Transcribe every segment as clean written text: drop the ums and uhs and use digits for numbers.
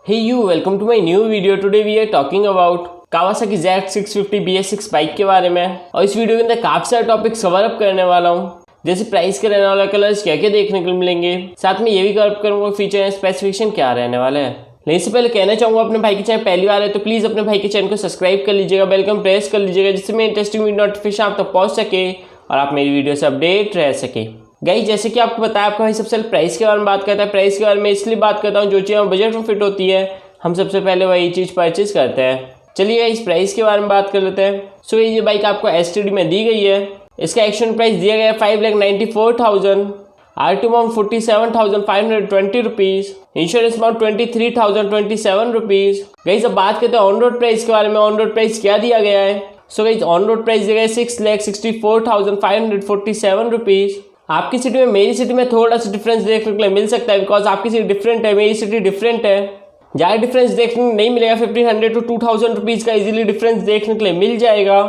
Hey you, welcome to my new video. Today we are talking about Kawasaki Z650 BS6 bike के बारे में। और इस video के अंदर काफी सारे टॉपिक कवर अप करने वाला हूँ, जैसे प्राइस के रहने वाला, कलर्स क्या क्या देखने को मिलेंगे, साथ में ये भी कवर अप करूँगा फीचर एंड स्पेसिफिकेशन क्या रहने वाला है। लेकिन इससे पहले कहना चाहूँगा, अपने भाई के चैनल पहली बार है तो प्लीज़ अपने भाई के चैनल को सब्सक्राइब कर लीजिएगा, बेल आइकन प्रेस कर लीजिएगा, जिससे मेरी इंटरेस्टिंग वीडियो नोटिफिकेशन आप तक पहुँच सके और आप मेरी वीडियो से अपडेट रह सके। गाइस, जैसे कि आपको बताया, आपका भाई सबसे पहले प्राइस के बारे में बात करता है। प्राइस के बारे में इसलिए बात करता हूँ, जो चीज़ हम बजट में फिट होती है हम सबसे पहले वही चीज़ परचेज करते हैं। चलिए इस प्राइस के बारे में बात कर लेते हैं। सो ये बाइक आपको एसटीडी में दी गई है। इसका एक्शन प्राइस दिया गया है 5,94,000, RT amount 47,520 rupees, insurance amount 23,027 rupees. Guys, अब बात करते हैं ऑन रोड प्राइस के बारे में। ऑन रोड प्राइस क्या दिया गया है? So guys, on road price दिया गया है 6,64,547 रुपीज़। आपकी सिटी में मेरी सिटी में थोड़ा सा डिफरेंस देखने को मिल सकता है, बिकॉज आपकी सिटी डिफरेंट है, मेरी सिटी डिफरेंट है। ज़्यादा डिफरेंस देखने को नहीं मिलेगा, 1,500 to 2,000 रुपीज़ का इजीली डिफरेंस देखने के लिए मिल जाएगा।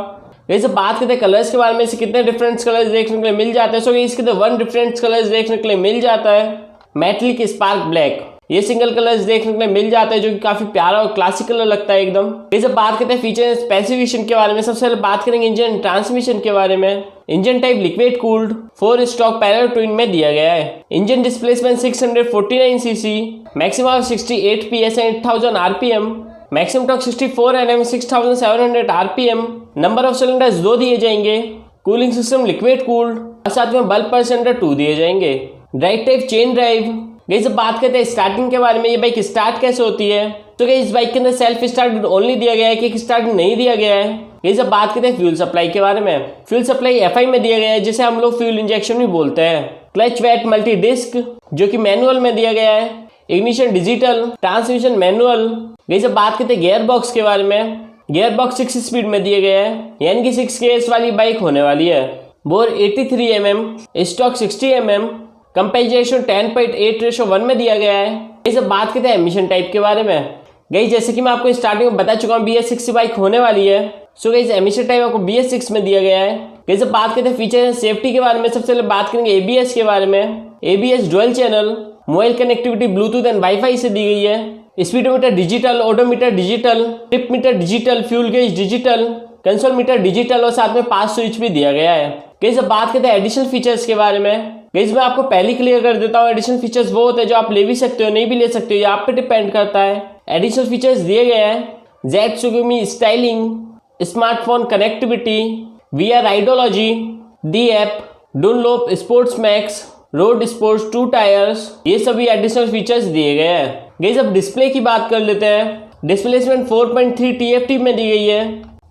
वैसे बात करते हैं कलर्स के बारे में, से कितने डिफरेंट कलर्स देखने के लिए मिल जाते हैं। सो इसके तो 1 डिफरेंट कलर्स देखने के लिए मिल जाता है, मेटलिक स्पार्क ब्लैक। ये सिंगल कलर्स देखने के लिए मिल जाता है, जो कि काफी प्यारा और क्लासिक कलर लगता है एकदम। वैसे बात करते हैं फीचर एंड स्पेसिफिकेशन के बारे में। सबसे पहले बात करेंगे इंजन ट्रांसमिशन के बारे में। Engine type liquid cooled 4 stroke parallel twin में दिया गया है। Engine displacement 649 CC, maximum 68 PS and 8000 RPM, maximum torque 64 Nm 6700 RPM। Number of cylinders 2 दिए जाएंगे। कूलिंग सिस्टम लिक्विड कूल्ड और साथ में बल्ब परसेंटर 2 दिए जाएंगे। Drive type chain drive. Guys, अब बात करते हैं स्टार्टिंग के बारे में। ये बाइक स्टार्ट कैसे होती है? तो गाइस, इस बाइक के अंदर सेल्फ स्टार्ट ओनली दिया गया है, किक स्टार्ट नहीं दिया गया है। गाइस, अब बात करते हैं फ्यूल सप्लाई के बारे में। फ्यूल सप्लाई FI में दिया गया है, जिसे हम लोग फ्यूल इंजेक्शन भी बोलते हैं। क्लच वेट मल्टी डिस्क, जो कि मैनुअल में दिया गया है। Ignition digital, transmission manual. Guys, अब बात करते हैं गियर बॉक्स के बारे में। गियर बॉक्स 6 स्पीड में दिया गया है, यानी कि 6 गेयर्स वाली बाइक होने वाली है। Bore 83 mm, stock 60 mm, compensation 10.8:1 में दिया गया है। इस बात करते हैं एमिशन टाइप के बारे में। गाइस, जैसे कि मैं आपको स्टार्टिंग में बता चुका हूँ, BS6 बाइक होने वाली है। सो गाइस, एमिशन टाइप आपको BS6 में दिया गया है। गाइस, बात करते हैं फीचर एंड सेफ्टी के बारे में। सबसे पहले बात करेंगे ABS के बारे में। ABS dual channel, mobile connectivity Bluetooth and wifi से दी गई है। Speedometer digital, odometer digital, trip meter digital, fuel gauge digital, console meter digital और साथ में पास स्विच भी दिया गया है। गाइस, अब बात करते हैं एडिशनल फीचर्स के बारे में। गाइस, मैं आपको पहले क्लियर कर देता हूँ, एडिशनल फीचर्स वो होते हैं जो आप ले भी सकते हो, नहीं भी ले सकते हो, ये आप पे डिपेंड करता है। एडिशनल फीचर्स दिए गए हैं Z styling, smartphone connectivity, VR ideology, दी app, Dunlop sports max, road sports 2 tyres, ये सभी एडिशनल फीचर्स दिए गए हैं। गाइस, अब डिस्प्ले की बात कर लेते हैं। डिस्प्लेसमेंट 4.3 TFT में दी गई है।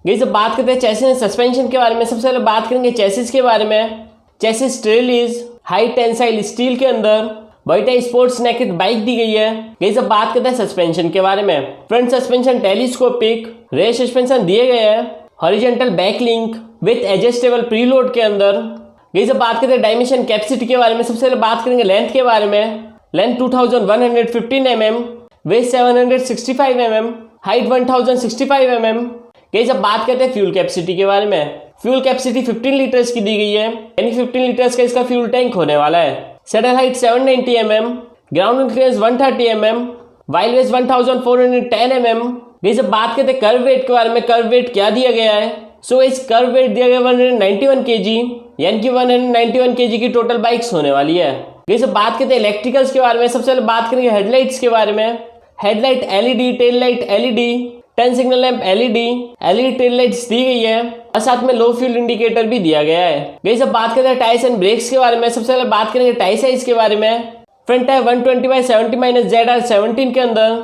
गाइस, अब बात करते हैं चेसिस एंड सस्पेंशन के बारे में। सबसे पहले बात करेंगे चेसिस के बारे में। Chassis trellis high tensile steel के अंदर वाइटा स्पोर्ट्स नेकेड बाइक दी गई है। गाइस, अब बात करते हैं सस्पेंशन के बारे में। Front suspension telescopic, rare suspension दिए गए हैं, horizontal back link with adjustable preload के अंदर। गाइस, अब बात करते हैं डायमेंशन कैपेसिटी के बारे में। सबसे पहले बात करेंगे लेंथ के बारे में। Length 2115 mm, weight 765 mm, height 1065 mm। Guys, अब बात करते हैं फ्यूल कैपेसिटी के बारे में। फ्यूल कैपेसिटी 15 लीटर्स की दी गई है, यानी 15 लीटर्स का इसका फ्यूल टैंक होने वाला है। Saddle height 790 mm, ground clearance 130 mm, wheel base 1410 mm। Guys, अब बात करते हैं कर्व वेट के बारे में। कर्व वेट क्या दिया गया है? सो इस कर्व वेट दिया गया 191 kg, यानी कि 191 kg की टोटल बाइक्स होने वाली है। गाइस, अब बात करते हैं इलेक्ट्रिकल्स के बारे में। सबसे पहले बात करेंगे हेडलाइट्स के बारे में। Headlight LED, tail light LED, turn signal lamp LED tail lights दी गई है और साथ में लो फ्यूल इंडिकेटर भी दिया गया है। गाइस, अब बात करते हैं टायर्स एंड ब्रेक्स के बारे में। सबसे पहले बात करेंगे टायर साइज के बारे में। फ्रंट टायर 120/70 ZR17 के अंदर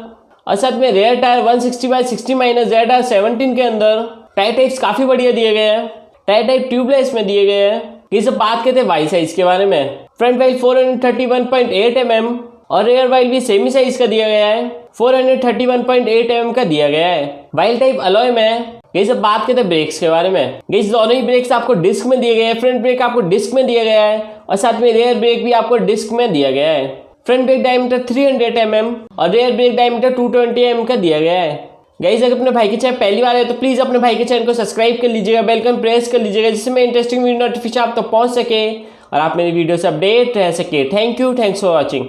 और साथ में रेयर टायर 160/60 ZR17 के अंदर। टायर टाइप्स काफी बढ़िया दिए गए हैं। टायर टाइप ट्यूबलेस में दिए गए हैं। गाइस, अब बात करते हैं व्हील साइज के बारे में। फ्रंट व्हील 431.8 mm और रेयर व्हील भी सेमी साइज का दिया गया है, 431.8 mm का दिया गया है। व्हील टाइप अलॉय में। गाइस, अब बात करते हैं ब्रेक्स के बारे में। गाइस, दोनों ही ब्रेक्स आपको डिस्क में दिए गए हैं। फ्रंट ब्रेक आपको डिस्क में दिया गया है और साथ में रेयर ब्रेक भी आपको डिस्क में दिया गया है। फ्रंट ब्रेक डायमीटर 300 mm और रेयर ब्रेक डायमीटर 220 mm का दिया गया है। गाइस, अगर अपने भाई के चैनल पहली बार है तो प्लीज अपने भाई के चैनल को सब्सक्राइब कर लीजिएगा, बेल आइकन प्रेस कर लीजिएगा, जिससे मैं इंटरेस्टिंग वीडियो नोटिफिकेशन आप तक पहुंच सके और आप मेरी वीडियो से अपडेट रह सके। Thank you, thanks for watching.